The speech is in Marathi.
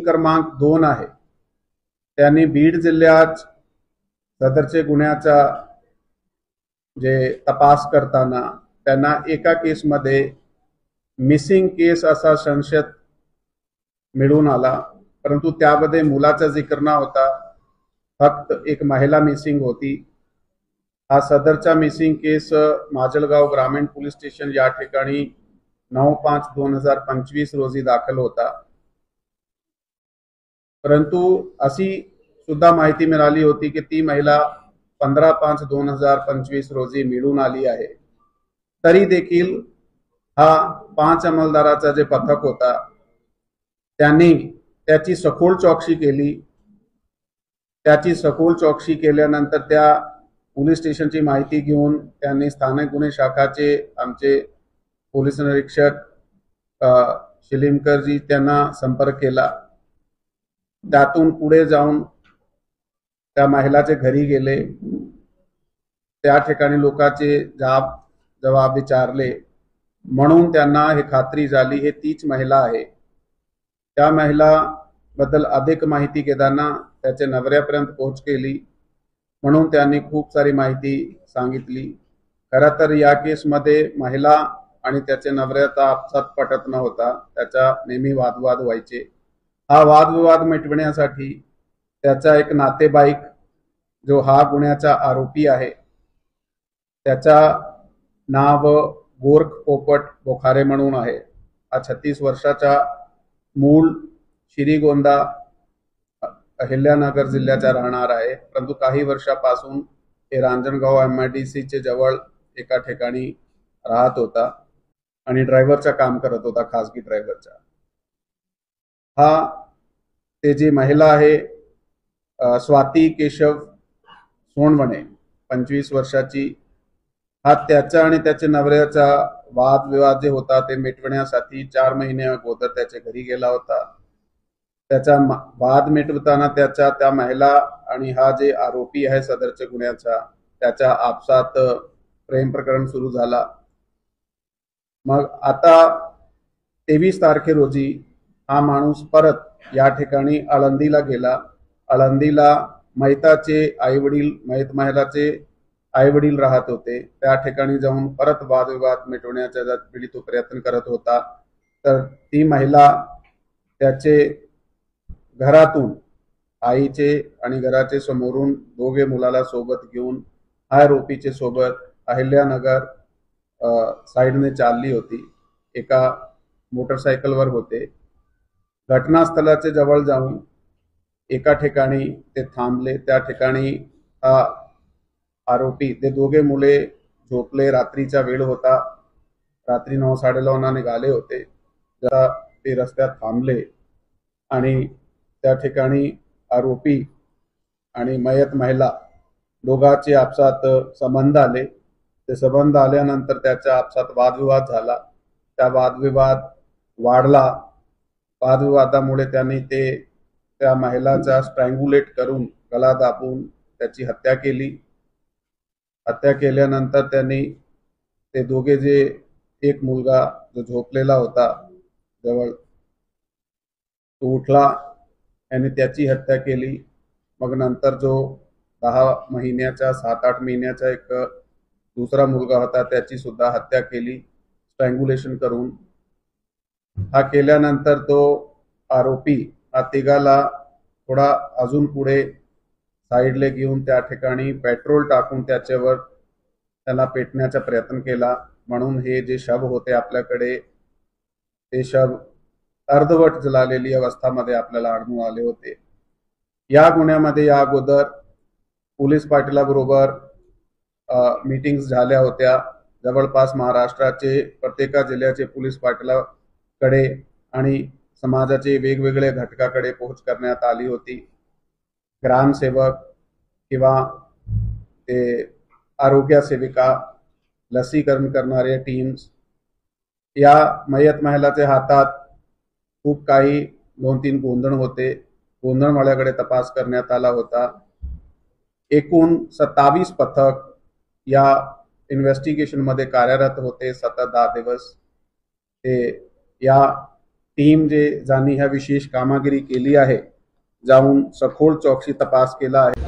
क्रमांक 2 आहे, त्यांनी बीड जिल्ह्यात सदरचे गुन्ह्याचा जे तपास करताना त्यांना एका केसमध्ये मिसिंग केस असा संशय मिळून आला, परंतु त्यामध्ये मुलाचा जिक्र न होता फक्त एक महिला मिसिंग होती। हा सदरचा मिसिंग केस माजलगाव ग्रामीण पोलीस स्टेशन या ठिकाणी 9/5/2025 रोजी दाखल होता। परंतु अशी सुद्धा माहिती मिळाली होती की ती महिला 15/5/2025 रोजी मिळून आली आहे। तरी देखील हा 5 अंमलदाराचा जे पथक होता त्यांनी त्याची सखोल चौकशी केली। त्याची सखोल चौकशी केल्यानंतर त्या पोलीस स्टेशनची माहिती घेऊन त्यांनी स्थानिक गुन्हे शाखाचे आमचे पोलीस निरीक्षक शिलीमकरजी त्यांना संपर्क केला। त्यातून पुढे जाऊन त्या महिलाचे घरी गेले, त्या ठिकाणी लोकांचे जबाब विचारले, म्हणून त्यांना हे खात्री झाली हे तीच महिला आहे। त्या महिला बद्दल अधिक माहिती घेताना त्याच्या नवऱ्यापर्यंत पोहोच केली, म्हणून त्यांनी खूप सारी माहिती सांगितली। खरं तर या केसमध्ये महिला आणि त्याच्या नवऱ्याचा आपसात पटत नव्हता, त्याचा नेहमी वादविवाद व्हायचे। हा वादविवाद मिटवण्यासाठी त्याचा एक नातेवाईक जो हा गुन्ह्याचा आरोपी आहे त्याचा नाव गोरख पोपट बोखारे म्हणून आहे। हा 36 वर्षाचा, मूळ श्रीगोंदा अहिल्यानगर जिल्ह्याचा राहणार आहे, परंतु काही वर्षापासून हे रांजणगाव MIDC चे जवळ एका ठिकाणी राहत होता आणि ड्रायव्हरचं काम करत होता, खासगी ड्रायव्हरचा। हा ते जी महिला आहे स्वाती केशव सोनवणे, 25 वर्षाची, हा त्याचा आणि त्याच्या नवऱ्याचा वादविवाद जे होता ते मिटवण्यासाठी 4 महिने अगोदर त्याच्या घरी गेला होता। त्याचा वाद मिटवताना त्या महिला आणि हा जे आरोपी आहे सदरच्या गुन्ह्याचा त्याच्या आपसात प्रेम प्रकरण सुरू झाला। मग आता 23 तारखे रोजी हा माणूस परत या ठिकाणी आळंदीला गेला। आळंदीला महिताचे आईवडील, मयत महिलाचे आईवडील राहत होते, त्या ठिकाणी जाऊन परत वादविवाद मिटवण्याचा तो प्रयत्न करत होता। तर ती महिला त्याचे घरातून, आईचे आणि घराचे समोरून दोघे मुलाला सोबत घेऊन आरोपीचे सोबत अहिल्यानगर साइडने चालली होती, एका मोटरसायकलवर होते। घटनास्थळाच्या जवळ जाऊन एका ठिकाणी ते थांबले, त्या ठिकाणी हा आरोपी, ते दोघे मुले झोपले, रात्रीचा वेळ होता, रात्री 9-9:30 निघाले होते। जरा ते रस्त्यात थांबले आणि त्या ठिकाणी आरोपी आणि मयत महिला दोघांचे आपसात संबंध आले। ते संबंध आल्यानंतर त्याच्या आपसात वादविवाद झाला, त्या वादविवाद वाढला। वादविवादामुळे त्यांनी त्या महिलाचा स्ट्रँग्युलेट करून, गळा दाबून त्याची हत्या केली। हत्या केल्यानंतर त्यांनी ते दोघे, जे एक मुलगा जो झोपलेला होता जवळ, तो उठला, याने त्याची हत्या केली। मग नंतर जो 10 महिन्याचा 7-8 महिन्याचा एक दुसरा मुलगा होता त्याची सुद्धा हत्या केली स्ट्रँग्युलेशन करून। हा केल्यानंतर तो आरोपी हा तिघाला थोडा अजून पुढे साईडला घेऊन त्या ठिकाणी पेट्रोल टाकून त्याला पेटण्याचा प्रयत्न केला, म्हणून हे जे शव होते आपल्याकडे ते शव अर्धवट जळालेली अवस्थामध्ये आपल्याला आढळून आले होते। या गुन्ह्यामध्ये या अगोदर पोलीस पाटलाबरोबर मीटिंग्स झाल्या होत्या। जवळपास महाराष्ट्राचे प्रत्येक जिल्ह्याचे पोलीस पाटलाकडे आणि समाजाचे वेगवेगळे घटकाकडे पोहोच करण्यात आली होती। ग्रामसेवक किंवा ते आरोग्य सेविका, लसीकरण करणारे टीम्स, या मयत महिलाच्या हातात खूप काही 2-3 गोंधळ होते। गोंधळवाल्याकडे तपास करण्यात आला होता। एकूण 27 पथक या इन्व्हेस्टिगेशन मध्ये कार्यरत होते, 10 दिवस ते या टीम ज्यांनी ह्या विशेष कामगिरी केली आहे जाऊन सखोल चौकशी तपास केला आहे।